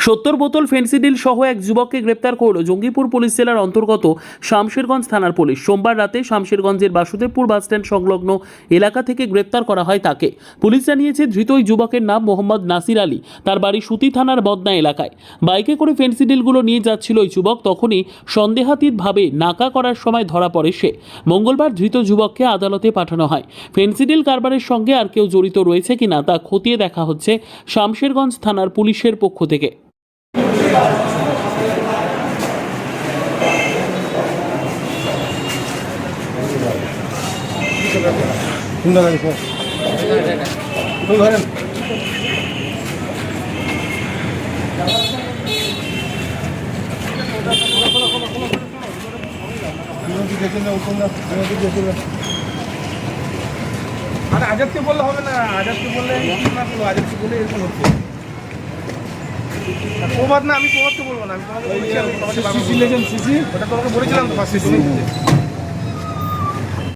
70 বোতল ফেন্সিডিল সহ এক যুবককে গ্রেপ্তার করল জঙ্গিপুর পুলিশ জেলার অন্তর্গত শামশেরগঞ্জ থানার পুলিশ। সোমবার রাতে শামশেরগঞ্জের বাসুদেবপুর বাসস্ট্যান্ড সংলগ্ন এলাকা থেকে গ্রেপ্তার করা হয় তাকে। পুলিশ জানিয়েছে ধৃত ওই যুবকের নাম মোহাম্মদ নাসির আলী। তার বাড়ি সুতি থানার বদনা এলাকায়। বাইকে করে ফেন্সিডিলগুলো নিয়ে যাচ্ছিল ওই যুবক। তখনই সন্দেহাতীতভাবে নাকা করার সময় ধরা পড়ে সে। মঙ্গলবার ধৃত যুবককে আদালতে পাঠানো হয়। ফেন্সিডিল কারবারের সঙ্গে আর কেউ জড়িত রয়েছে কিনা তা খতিয়ে দেখা হচ্ছে শামশেরগঞ্জ থানার পুলিশের পক্ষ থেকে। আরে আজাদকে বললে হবে না, আজাদকে বললে না বলবো, আজাদকে বলে এরকম হচ্ছে। প্রবাদ না, আমি প্রবাদকে বলবো না, আমি তোমাকে বলেছিলাম, ওটা তোমাকে বলেছিলাম তো ফার্স্টে।